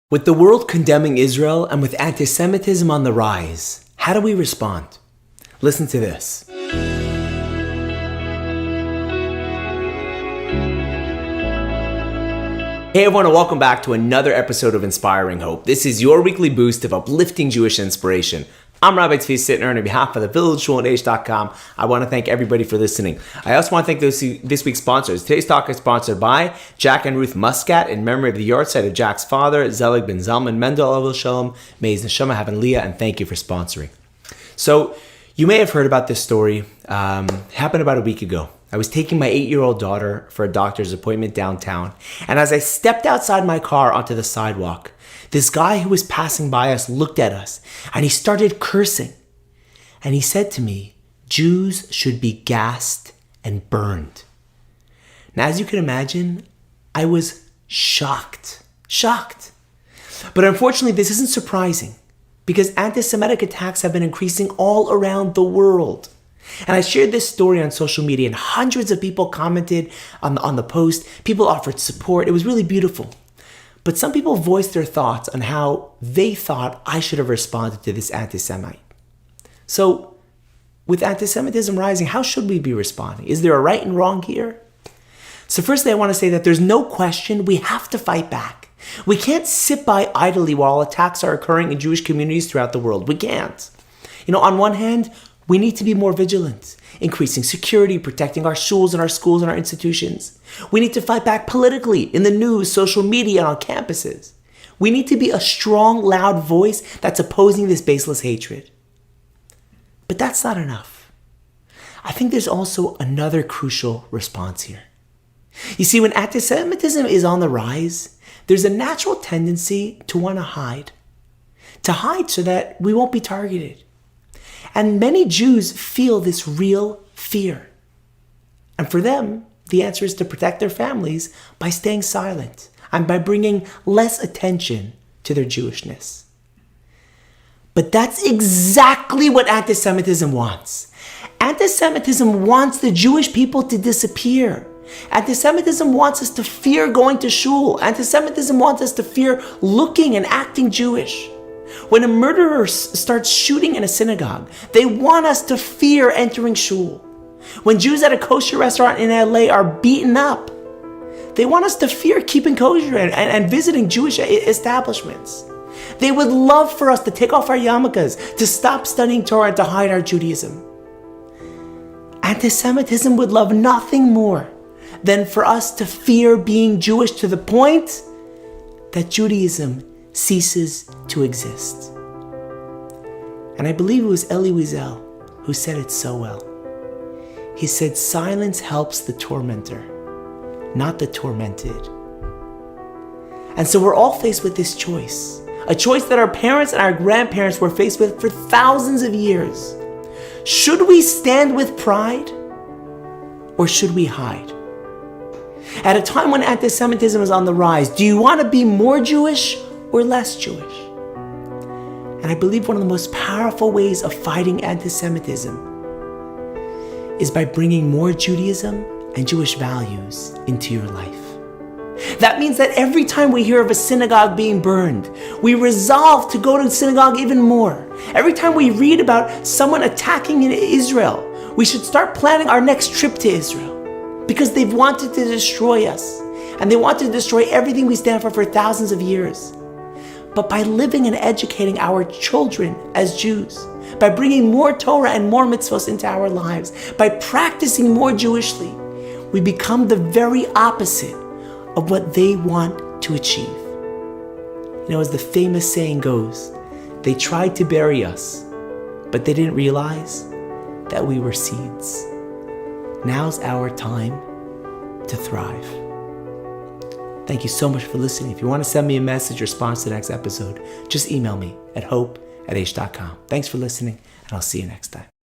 With the world condemning Israel and with anti-Semitism on the rise, how do we respond? Listen to this. Hey everyone, and welcome back to another episode of Inspiring Hope. This is your weekly boost of uplifting Jewish inspiration. I'm Rabbi Sittner, and on behalf of the Village Shul and H.com, I want to thank everybody for listening. I also want to thank this week's sponsors. Today's talk is sponsored by Jack and Ruth Muscat in memory of the yahrzeit of Jack's father, Zelig ben Zalman Mendel Alav Shalom. May his neshama have in Leah, and thank you for sponsoring. So, you may have heard about this story. Happened about a week ago. I was taking my 8-year-old daughter for a doctor's appointment downtown, and as I stepped outside my car onto the sidewalk, this guy who was passing by us looked at us, and he started cursing. And he said to me, "Jews should be gassed and burned." Now, as you can imagine, I was shocked. But unfortunately, this isn't surprising, because anti-Semitic attacks have been increasing all around the world. And I shared this story on social media, and hundreds of people commented on the post. People offered support. It was really beautiful. But some people voiced their thoughts on how they thought I should have responded to this anti-Semite. So, with anti-Semitism rising, how should we be responding? Is there a right and wrong here? So firstly, I want to say that there's no question we have to fight back. We can't sit by idly while attacks are occurring in Jewish communities throughout the world. We can't. On one hand, we need to be more vigilant, increasing security, protecting our shuls and our schools and our institutions. We need to fight back politically, in the news, social media, and on campuses. We need to be a strong, loud voice that's opposing this baseless hatred. But that's not enough. I think there's also another crucial response here. You see, when anti-Semitism is on the rise, there's a natural tendency to want to hide so that we won't be targeted. And many Jews feel this real fear. And for them, the answer is to protect their families by staying silent and by bringing less attention to their Jewishness. But that's exactly what anti-Semitism wants. Anti-Semitism wants the Jewish people to disappear. Anti-Semitism wants us to fear going to shul. Anti-Semitism wants us to fear looking and acting Jewish. When a murderer starts shooting in a synagogue, they want us to fear entering shul. When Jews at a kosher restaurant in LA are beaten up, they want us to fear keeping kosher and visiting Jewish establishments. They would love for us to take off our yarmulkes, to stop studying Torah, and to hide our Judaism. Anti-Semitism would love nothing more than for us to fear being Jewish to the point that Judaism ceases to exist. And I believe it was Elie Wiesel who said it so well. He said, "Silence helps the tormentor, not the tormented." And so we're all faced with this choice, a choice that our parents and our grandparents were faced with for thousands of years. Should we stand with pride, or should we hide? At a time when anti-Semitism is on the rise, do you want to be more Jewish or less Jewish? And I believe one of the most powerful ways of fighting anti-Semitism is by bringing more Judaism and Jewish values into your life. That means that every time we hear of a synagogue being burned, we resolve to go to the synagogue even more. Every time we read about someone attacking in Israel, we should start planning our next trip to Israel, because they've wanted to destroy us, and they want to destroy everything we stand for thousands of years. But by living and educating our children as Jews, by bringing more Torah and more mitzvahs into our lives, by practicing more Jewishly, we become the very opposite of what they want to achieve. As the famous saying goes, they tried to bury us, but they didn't realize that we were seeds. Now's our time to thrive. Thank you so much for listening. If you want to send me a message or response to the next episode, just email me at hope@h.com. Thanks for listening, and I'll see you next time.